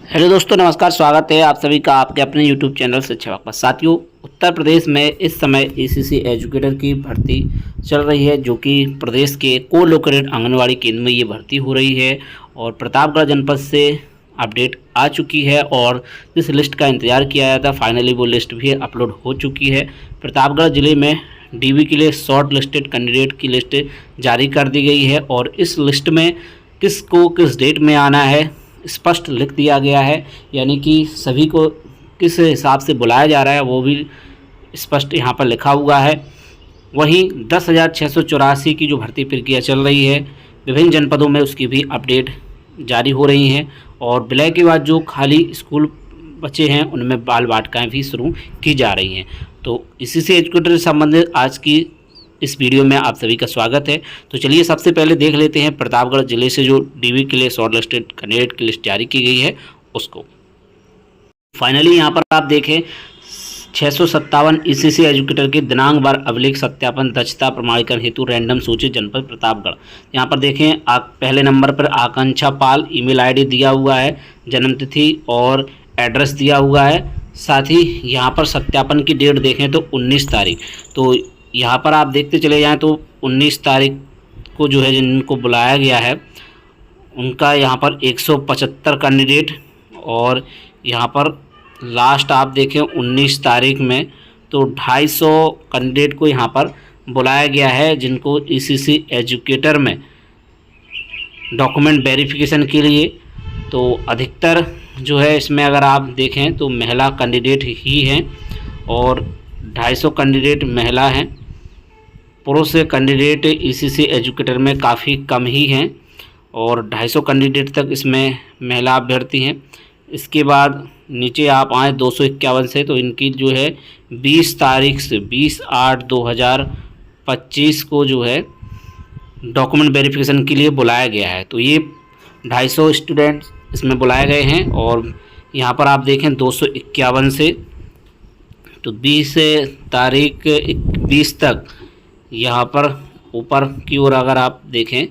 Hello दोस्तों, नमस्कार। स्वागत है आप सभी का आपके अपने यूट्यूब चैनल शिक्षा वाकई। साथियों, उत्तर प्रदेश में इस समय एसीसी एजुकेटर की भर्ती चल रही है, जो कि प्रदेश के को लोकेटेड आंगनवाड़ी केंद्र में ये भर्ती हो रही है और प्रतापगढ़ जनपद से अपडेट आ चुकी है और जिस लिस्ट का इंतजार किया जाता फाइनली वो लिस्ट भी अपलोड हो चुकी है। प्रतापगढ़ जिले में डीवी के लिए शॉर्ट लिस्टेड कैंडिडेट की लिस्ट जारी कर दी गई है और इस लिस्ट में किसको किस डेट में आना है स्पष्ट लिख दिया गया है, यानी कि सभी को किस हिसाब से बुलाया जा रहा है वो भी स्पष्ट यहाँ पर लिखा हुआ है। वहीं 10,684 की जो भर्ती प्रक्रिया चल रही है विभिन्न जनपदों में, उसकी भी अपडेट जारी हो रही हैं और विलय के बाद जो खाली स्कूल बचे हैं उनमें बाल वाटिकाएँ भी शुरू की जा रही हैं। तो इसी से एजुकेटर से संबंधित आज की इस वीडियो में आप सभी का स्वागत है। तो चलिए सबसे पहले देख लेते हैं प्रतापगढ़ जिले से जो डीवी के लिए शॉर्ट लिस्टेड कैंडिडेट की लिस्ट जारी की गई है उसको। फाइनली यहाँ पर आप देखें 657 ईसीसी एजुकेटर के दिनांक बार अभिलेख सत्यापन दक्षता प्रमाणीकरण हेतु रैंडम सूची जनपद प्रतापगढ़। यहाँ पर देखें पहले नंबर पर आकांक्षा पाल, ईमेल आईडी दिया हुआ है, जन्मतिथि और एड्रेस दिया हुआ है। साथ ही यहाँ पर सत्यापन की डेट देखें तो 19 तारीख। तो यहाँ पर आप देखते चले जाएं तो 19 तारीख को जो है जिनको बुलाया गया है उनका यहाँ पर 175 कैंडिडेट और यहाँ पर लास्ट आप देखें 19 तारीख में तो 250 कैंडिडेट को यहाँ पर बुलाया गया है, जिनको ईसीसी एजुकेटर में डॉक्यूमेंट वेरिफिकेशन के लिए। तो अधिकतर जो है इसमें अगर आप देखें तो महिला कैंडिडेट ही हैं और 250 कैंडिडेट महिला हैं। पुरुष कैंडिडेट ईसीसी एजुकेटर में काफ़ी कम ही हैं और 250 कैंडिडेट तक इसमें महिला अभ्यर्थी हैं। इसके बाद नीचे आप आए 251 से, तो इनकी जो है 20 तारीख से 20/8/2025 को जो है डॉक्यूमेंट वेरिफिकेशन के लिए बुलाया गया है। तो ये 250 स्टूडेंट्स इसमें बुलाए गए हैं और यहाँ पर आप देखें 251 से तो 20 तारीख 20 तक यहाँ पर ऊपर की ओर अगर आप देखें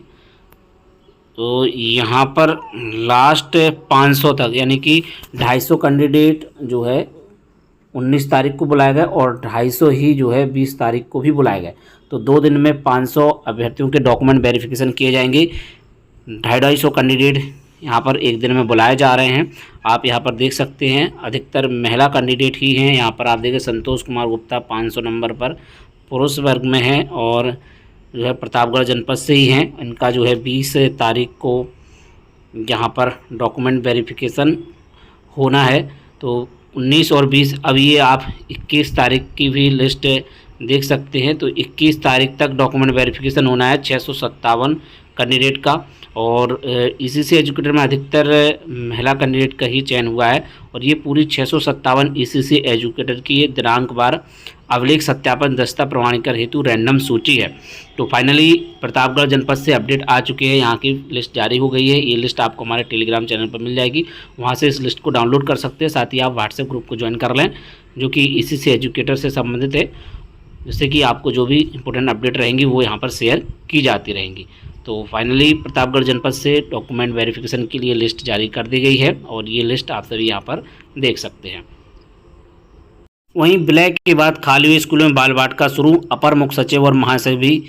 तो यहाँ पर लास्ट 500 तक, यानी कि 250 कैंडिडेट जो है 19 तारीख को बुलाए गए और 250 ही जो है 20 तारीख को भी बुलाए गए। तो 2 दिन में 500 अभ्यर्थियों के डॉक्यूमेंट वेरिफिकेशन किए जाएंगे। 250 कैंडिडेट यहाँ पर एक दिन में बुलाए जा रहे हैं। आप यहाँ पर देख सकते हैं अधिकतर महिला कैंडिडेट ही हैं। यहाँ पर आप देखें संतोष कुमार गुप्ता 500 नंबर पर पुरुष वर्ग में हैं और जो है प्रतापगढ़ जनपद से ही हैं। इनका जो है 20 तारीख को यहाँ पर डॉक्यूमेंट वेरिफिकेशन होना है। तो 19 और 20, अब ये आप 21 तारीख की भी लिस्ट देख सकते हैं। तो 21 तारीख तक डॉक्यूमेंट वेरिफिकेशन होना है 657 कैंडिडेट का और ईसीसी एजुकेटर में अधिकतर महिला कैंडिडेट का ही चयन हुआ है और ये पूरी 657 ईसीसी एजुकेटर की ये दिनांक बार अभिलेख सत्यापन दस्ता प्रमाणीकरण हेतु रैंडम सूची है। तो फाइनली प्रतापगढ़ जनपद से अपडेट आ चुके हैं, यहाँ की लिस्ट जारी हो गई है। ये लिस्ट आपको हमारे टेलीग्राम चैनल पर मिल जाएगी, वहाँ से इस लिस्ट को डाउनलोड कर सकते हैं। साथ ही आप व्हाट्सएप ग्रुप को ज्वाइन कर लें जो कि ईसीसी एजुकेटर से संबंधित है, जिससे कि आपको जो भी इंपॉर्टेंट अपडेट रहेंगी वो यहाँ पर शेयर की जाती रहेंगी। तो फाइनली प्रतापगढ़ जनपद से डॉक्यूमेंट वेरिफिकेशन के लिए लिस्ट जारी कर दी गई है और ये लिस्ट आप सभी यहाँ पर देख सकते हैं। वहीं विलय के बाद खाली हुए स्कूलों में बाल वाटिका शुरू। अपर मुख्य सचिव और महासचिव भी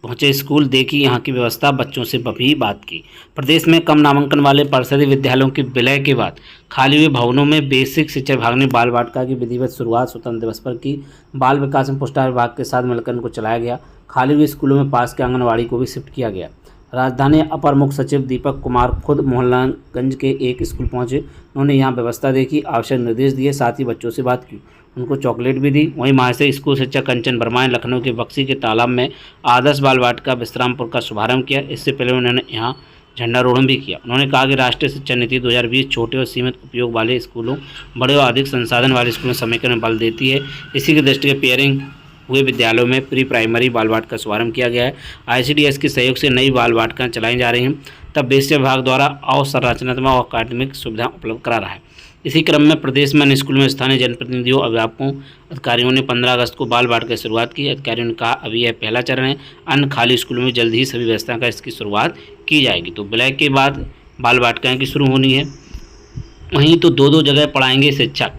पहुंचे स्कूल, देखी यहाँ की व्यवस्था, बच्चों से भी बात की। प्रदेश में कम नामांकन वाले परिषदीय विद्यालयों के विलय के बाद खाली हुए भवनों में बेसिक शिक्षा विभाग ने बाल वाटिका की विधिवत शुरुआत स्वतंत्रता दिवस पर की। बाल विकास एवं पुष्टाहार विभाग के साथ मिलकर इनको चलाया गया। खाली हुए स्कूलों में पास के आंगनवाड़ी को भी शिफ्ट किया गया। राजधानी अपर मुख्य सचिव दीपक कुमार खुद मोहल्लागंज के एक स्कूल पहुंचे। उन्होंने यहाँ व्यवस्था देखी, आवश्यक निर्देश दिए, साथ ही बच्चों से बात की, उनको चॉकलेट भी दी। वहीं महाशय स्कूल शिक्षक कंचन वर्मा ने लखनऊ के बक्सी के तालाब में आदर्श बाल वाटिका विश्रामपुर का शुभारंभ किया। इससे पहले उन्होंने यहाँ झंडारोहण भी किया। उन्होंने कहा कि राष्ट्रीय शिक्षा नीति 2020 छोटे और सीमित उपयोग वाले स्कूलों, बड़े और अधिक संसाधन वाले स्कूलों में समेकन में बल देती है। इसी की दृष्टि से पेयरिंग हुए विद्यालयों में प्री प्राइमरी बाल वाटिका का शुभारंभ किया गया है। आईसीडीएस के सहयोग से नई बाल वाटिकाएं चलाई जा रही हैं। तब बेसिक विभाग द्वारा अवसंरचनात्मक और अकादमिक सुविधा उपलब्ध करा रहा है। इसी क्रम में प्रदेश में अन्य स्कूलों में स्थानीय जनप्रतिनिधियों, अभिभावकों, अधिकारियों ने 15 अगस्त को बाल वाटिका की शुरुआत की। अधिकारियों ने कहा अभी यह पहला चरण है, अन्य खाली स्कूलों में जल्द ही सभी व्यवस्था का इसकी शुरुआत की जाएगी। तो विलय के बाद बाल वाटिकाएँ की शुरू होनी है। वहीं तो दो जगह पढ़ाएंगे शिक्षक।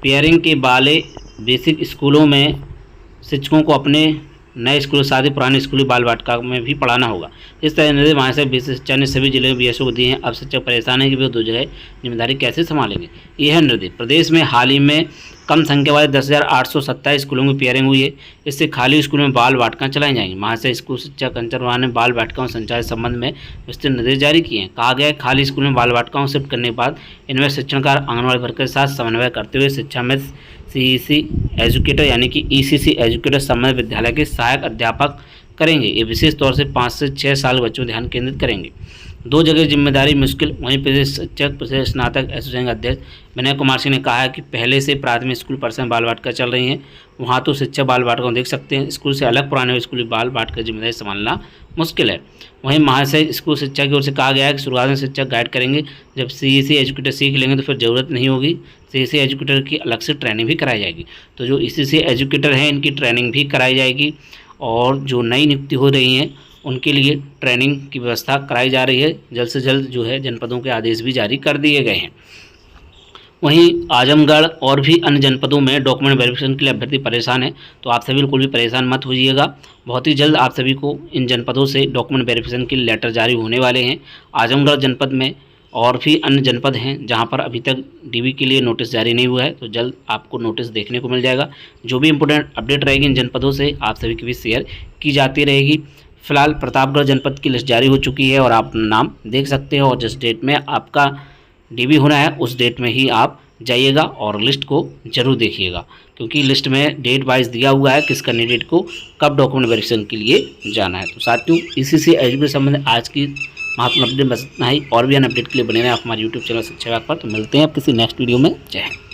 पेयरिंग के वाले बेसिक स्कूलों में शिक्षकों को अपने नए स्कूल साथ ही पुराने स्कूली बाल वाटिका में भी पढ़ाना होगा। इस तरह निर्देश महाशय बीएस शिक्षा ने सभी जिले में बीएसओ को दिए हैं। अब शिक्षक परेशान है कि वे दो जगह जिम्मेदारी कैसे संभालेंगे। यह है निर्देश। प्रदेश में हाल ही में कम संख्या वाले 10,827 स्कूलों में पेयरिंग हुई है। इससे खाली स्कूलों में बाल वाटिकाएं चलाई जाएंगी। महाशय स्कूल शिक्षा कंचन वर्मा ने बाल वाटिकाओं संचालन संबंध में विस्तृत निर्देश जारी किए हैं। कहा गया है खाली स्कूलों में बाल वाटिकाओं शिफ्ट करने के बाद इनमें शिक्षणकार आंगनबाड़ी वर्कर के साथ समन्वय करते हुए शिक्षा में सीईसी एजुकेटर यानी कि ईसीसी एजुकेटर संबंधित विद्यालय के सहायक अध्यापक करेंगे। ये विशेष तौर से 5 से 6 साल बच्चों पर ध्यान केंद्रित करेंगे। दो जगह जिम्मेदारी मुश्किल। वहीं प्रदेश शिक्षक प्रदेश स्नातक एसोसिएशन के अध्यक्ष विनय कुमार सिंह ने कहा है कि पहले से प्राथमिक स्कूल पर बाल वाटिका चल रही हैं, वहाँ तो शिक्षक बाल वाटिका देख सकते हैं। स्कूल से अलग पुराने स्कूली बाल वाटिका जिम्मेदारी संभालना मुश्किल है। वहीं महाशय स्कूल शिक्षा की ओर से कहा गया है कि शुरुआत में शिक्षक गाइड करेंगे। जब सीईसी एजुकेटर सीख लेंगे तो फिर ज़रूरत नहीं होगी। सीईसी एजुकेटर की अलग से ट्रेनिंग भी कराई जाएगी। तो जो ईसीसी एजुकेटर हैं इनकी ट्रेनिंग भी कराई जाएगी और जो नई नियुक्ति हो रही हैं उनके लिए ट्रेनिंग की व्यवस्था कराई जा रही है। जल्द से जल्द जो है जनपदों के आदेश भी जारी कर दिए गए हैं। वहीं आजमगढ़ और भी अन्य जनपदों में डॉक्यूमेंट वेरिफिकेशन के लिए अभ्यर्थी परेशान है, तो आप सभी बिल्कुल भी परेशान मत होइएगा। बहुत ही जल्द आप सभी को इन जनपदों से डॉक्यूमेंट वेरिफिकेशन के लेटर जारी होने वाले हैं। आजमगढ़ जनपद में और भी अन्य जनपद हैं जहां पर अभी तक डीबी के लिए नोटिस जारी नहीं हुआ है, तो जल्द आपको नोटिस देखने को मिल जाएगा। जो भी इंपॉर्टेंट अपडेट रहेगी इन जनपदों से आप सभी के बीच शेयर की जाती रहेगी। फिलहाल प्रतापगढ़ जनपद की लिस्ट जारी हो चुकी है और आप नाम देख सकते हो और जिस डेट में आपका डीबी होना है उस डेट में ही आप जाइएगा और लिस्ट को ज़रूर देखिएगा, क्योंकि लिस्ट में डेट वाइज दिया हुआ है किस कैंडिडेट को कब डॉक्यूमेंट वेरिफिकेशन के लिए जाना है। तो साथियों इसी एजुकेशन संबंधित आज की महत्वपूर्ण अपडेट बस इतना ही। और भी अन्य अपडेट के लिए बने रहें आप हमारे यूट्यूब चैनल शिक्षा विभाग पर। तो मिलते हैं आप किसी नेक्स्ट वीडियो में। जय हिंद।